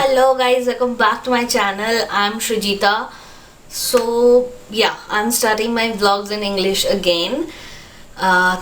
Hello guys, welcome back to my channel. I'm Shrujita. So yeah, I'm starting my vlogs in English again.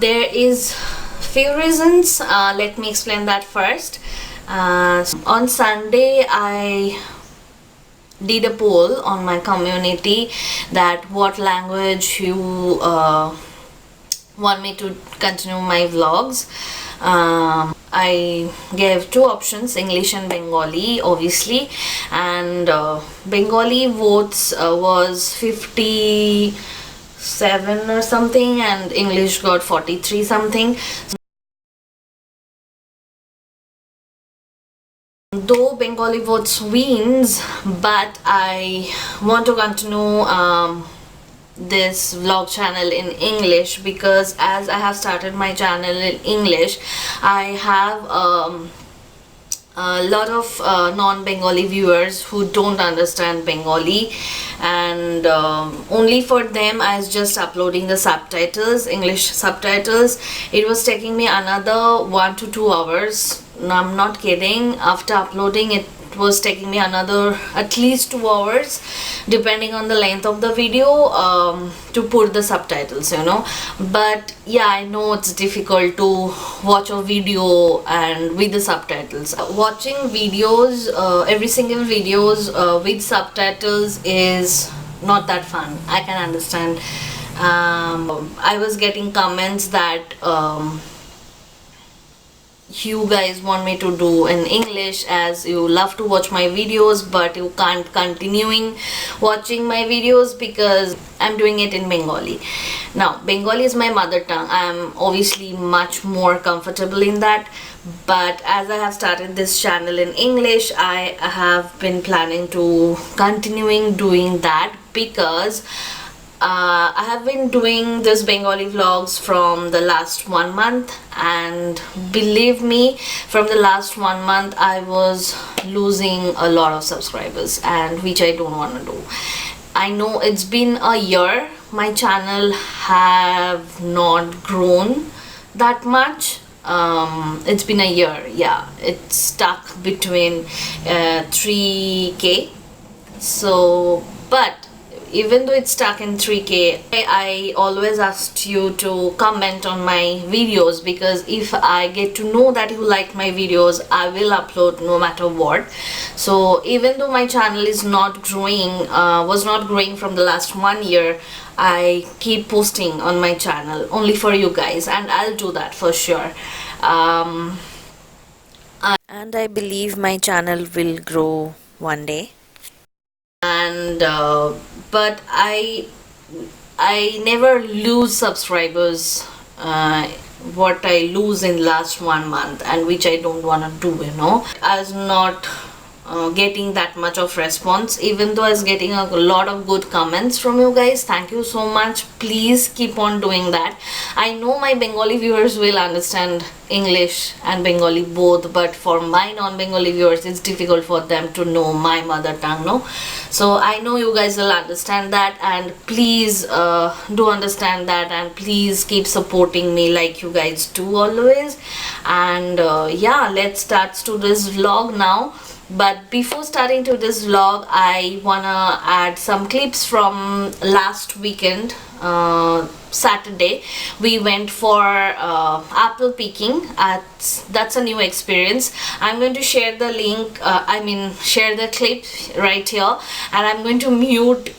There is few reasons. Let me explain that first. On Sunday I did a poll on my community that what language you want me to continue my vlogs. I gave two options, English and Bengali, obviously, and Bengali votes was 57 or something, and English got 43 something. Though Bengali votes wins, but I want to continue this vlog channel in English, because as I have started my channel in English, I have a lot of non-Bengali viewers who don't understand Bengali, and only for them I was just uploading the subtitles, English subtitles. It was taking me another 1 to 2 hours. No, I'm not kidding. After uploading it was taking me another at least 2 hours, depending on the length of the video, to put the subtitles, but yeah, I know it's difficult to watch a video and with the subtitles. Watching videos, every single videos with subtitles is not that fun. I can understand. I was getting comments that you guys want me to do in English, as you love to watch my videos but you can't continuing watching my videos because I'm doing it in Bengali. Now Bengali is my mother tongue. I'm obviously much more comfortable in that, but as I have started this channel in English, I have been planning to continuing doing that, because I have been doing this Bengali vlogs from the last 1 month, and believe me, from the last 1 month I was losing a lot of subscribers, and which I don't want to do. I know it's been a year, my channel have not grown that much. It's been a year, yeah, it's stuck between 3k. So but even though it's stuck in 3k, I always asked you to comment on my videos, because if I get to know that you like my videos, I will upload no matter what. So even though my channel is not growing, was not growing from the last 1 year, I keep posting on my channel only for you guys, and I'll do that for sure. And I believe my channel will grow one day. And but I never lose subscribers, what I lose in last 1 month, and which I don't want to do. I was not getting that much of response, even though I was getting a lot of good comments from you guys. Thank you so much. Please keep on doing that. I know my Bengali viewers will understand English and Bengali both, but for my non-Bengali viewers it's difficult for them to know my mother tongue, no? So I know you guys will understand that, and please do understand that, and please keep supporting me like you guys do always. And yeah, let's start to this vlog now. But before starting to this vlog, I wanna add some clips from last weekend. Saturday we went for apple picking. That's a new experience. I'm going to share the link, share the clip right here, and I'm going to mute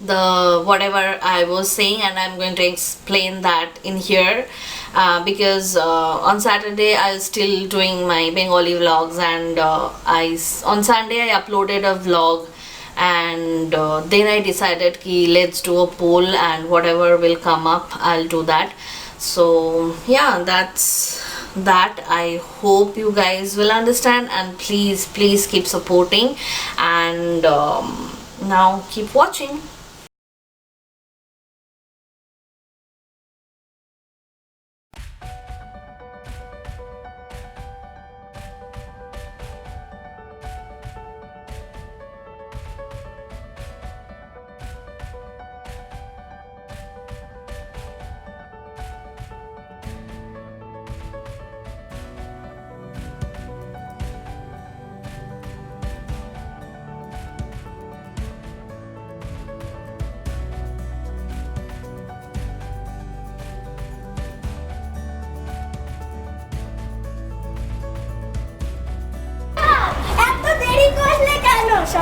the whatever I was saying, and I'm going to explain that in here, because on Saturday I was still doing my Bengali vlogs, and on Sunday I uploaded a vlog, and then I decided ki let's do a poll, and whatever will come up I'll do that. So yeah, that's that. I hope you guys will understand, and please keep supporting, and now keep watching. Say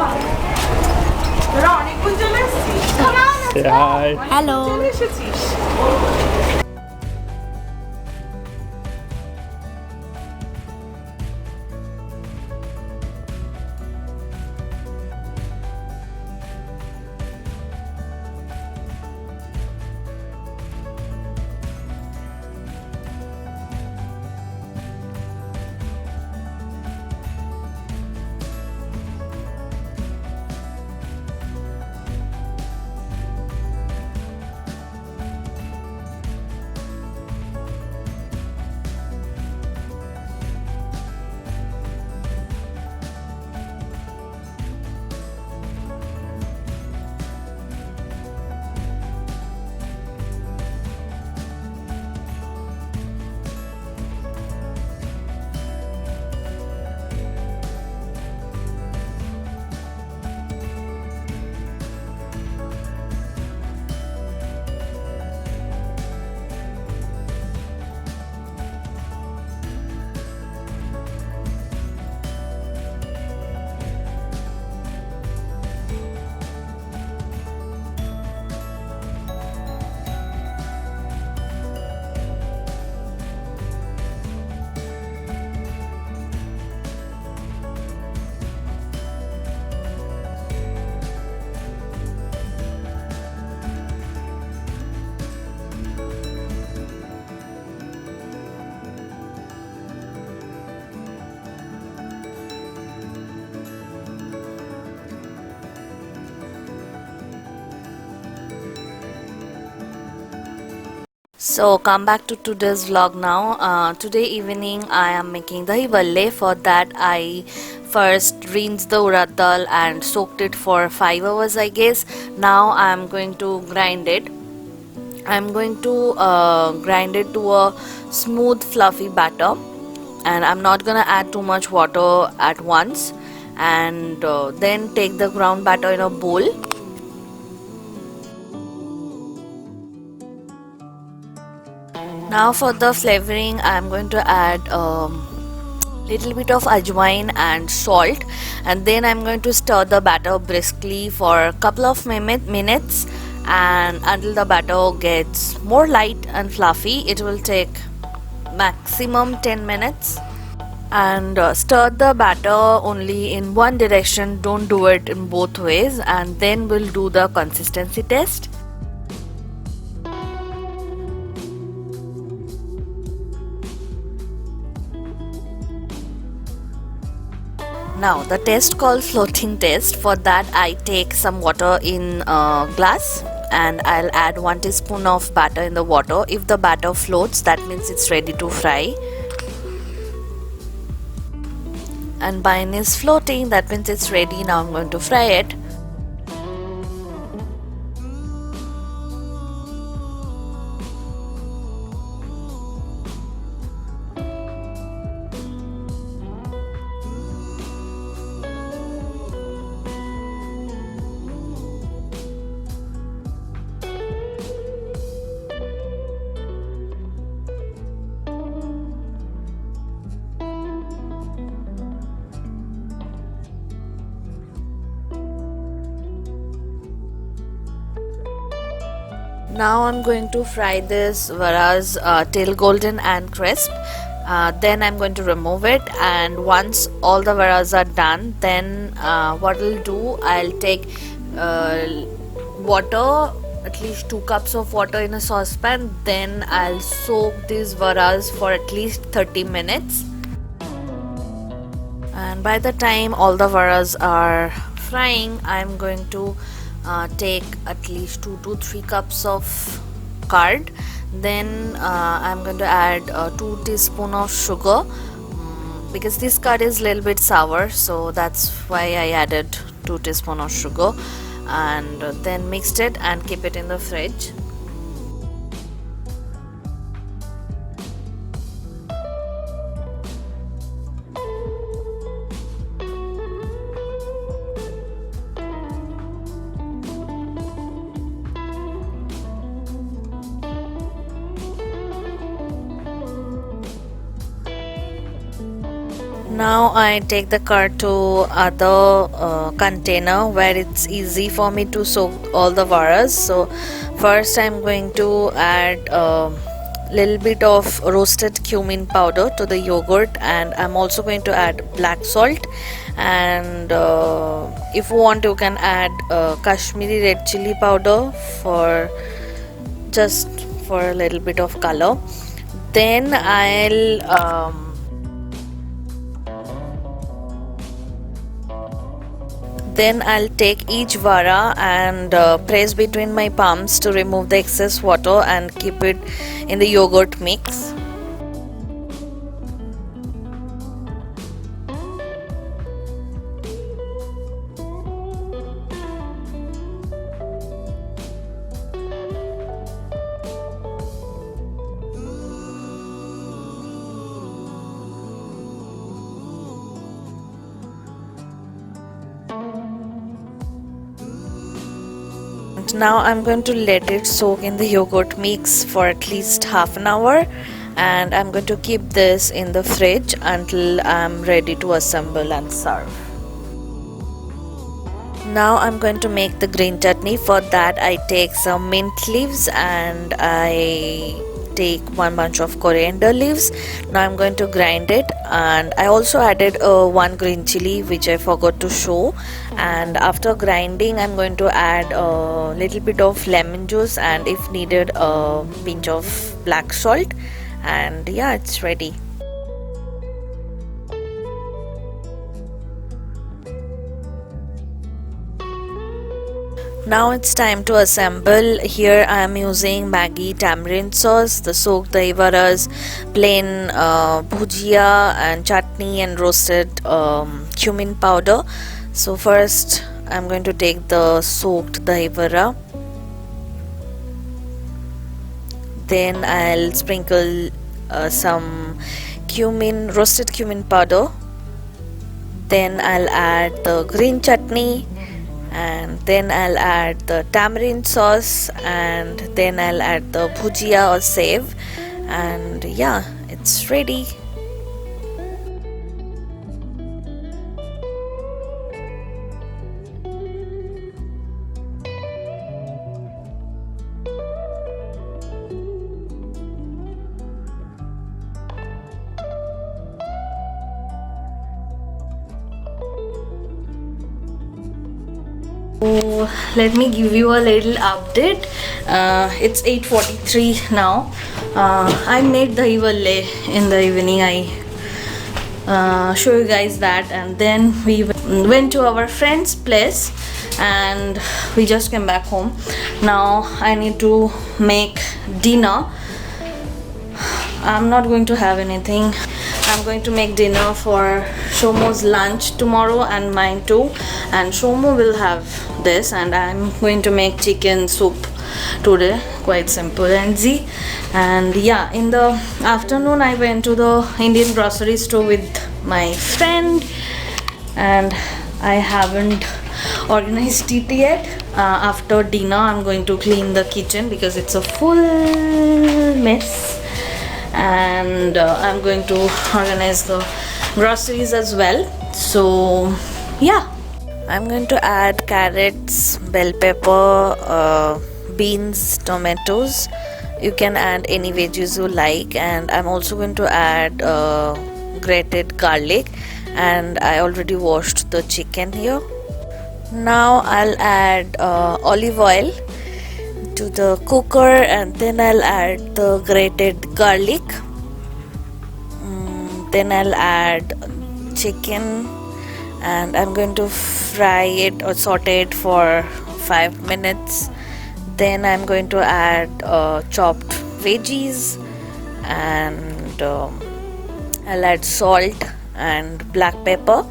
hi. Hello. So come back to today's vlog now. Today evening I am making dahi bhalle. For that I first rinsed the urad dal and soaked it for 5 hours I guess. Now I am going to grind it. I am going to grind it to a smooth fluffy batter, and I'm not gonna add too much water at once, and then take the ground batter in a bowl. Now for the flavoring I'm going to add little bit of ajwain and salt, and then I'm going to stir the batter briskly for a couple of minutes, and until the batter gets more light and fluffy. It will take maximum 10 minutes, and stir the batter only in one direction, don't do it in both ways, and then we'll do the consistency test. Now the test called floating test. For that I take some water in a glass, and I'll add 1 teaspoon of batter in the water. If the batter floats, that means it's ready to fry, and mine is floating, that means it's ready. Now I'm going to fry it. Now I'm going to fry this varas till golden and crisp. Then I'm going to remove it, and once all the varas are done, then what I'll do, I'll take water, at least 2 cups of water in a saucepan. Then I'll soak these varas for at least 30 minutes, and by the time all the varas are frying, I'm going to take at least 2 to 3 cups of curd. Then I'm going to add 2 teaspoons of sugar, because this curd is a little bit sour, so that's why I added 2 teaspoons of sugar, and then mixed it and keep it in the fridge. Now I take the curd to other container where it's easy for me to soak all the varas. So first I'm going to add a little bit of roasted cumin powder to the yogurt, and I'm also going to add black salt, and if you want you can add Kashmiri red chili powder for just for a little bit of color. Then I'll take each vara and press between my palms to remove the excess water and keep it in the yogurt mix. Now I'm going to let it soak in the yogurt mix for at least half an hour, and I'm going to keep this in the fridge until I'm ready to assemble and serve. Now I'm going to make the green chutney. For that I take some mint leaves and I take one bunch of coriander leaves. Now I'm going to grind it, and I also added one green chili which I forgot to show, and after grinding I'm going to add a little bit of lemon juice and if needed a pinch of black salt, and yeah, it's ready. Now it's time to assemble. Here I am using Maggi tamarind sauce, the soaked dahi varas, plain bhujia and chutney and roasted cumin powder. So first I'm going to take the soaked dahi vara. Then I'll sprinkle some roasted cumin powder. Then I'll add the green chutney, and then I'll add the tamarind sauce, and then I'll add the bhujia or save, and yeah, it's ready. So let me give you a little update. It's 8:43 now. I made Dahi Bhalla in the evening. I show you guys that, and then we went to our friend's place and we just came back home. Now I need to make dinner. I'm not going to have anything. I'm going to make dinner for Shomo's lunch tomorrow and mine too, and Shomo will have this, and I'm going to make chicken soup today, quite simple and easy. And yeah, in the afternoon I went to the Indian grocery store with my friend, and I haven't organized it yet. After dinner I'm going to clean the kitchen because it's a full mess, and I'm going to organize the groceries as well. So yeah, I'm going to add carrots, bell pepper, beans, tomatoes. You can add any veggies you like, and I'm also going to add grated garlic, and I already washed the chicken here. Now I'll add olive oil to the cooker, and then I'll add the grated garlic. Then I'll add chicken, and I'm going to fry it or saute it for 5 minutes. Then I'm going to add chopped veggies, and I'll add salt and black pepper.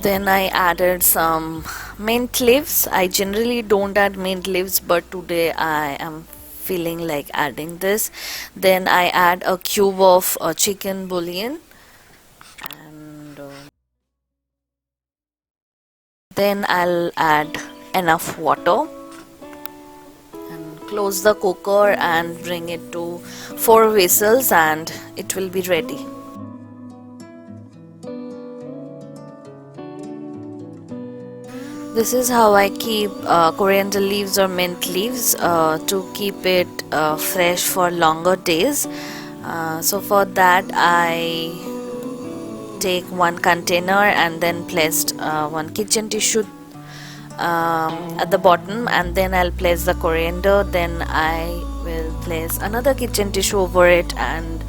Then I added some mint leaves. I generally don't add mint leaves, but today I am feeling like adding this. Then I add a cube of chicken bouillon, and then I'll add enough water and close the cooker and bring it to 4 whistles and it will be ready. This is how I keep coriander leaves or mint leaves to keep it fresh for longer days. So for that I take one container and then placed one kitchen tissue at the bottom, and then I'll place the coriander, then I will place another kitchen tissue over it, and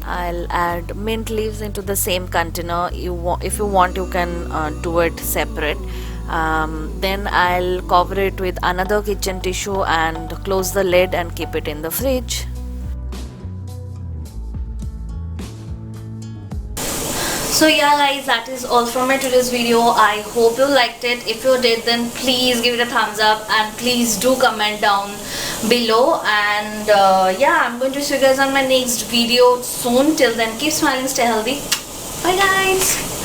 I'll add mint leaves into the same container. If you want, you can do it separate. Then I'll cover it with another kitchen tissue and close the lid and keep it in the fridge. So yeah guys, that is all from my today's video. I hope you liked it. If you did, then please give it a thumbs up and please do comment down below. And yeah, I'm going to see you guys on my next video soon. Till then, keep smiling, stay healthy. Bye guys.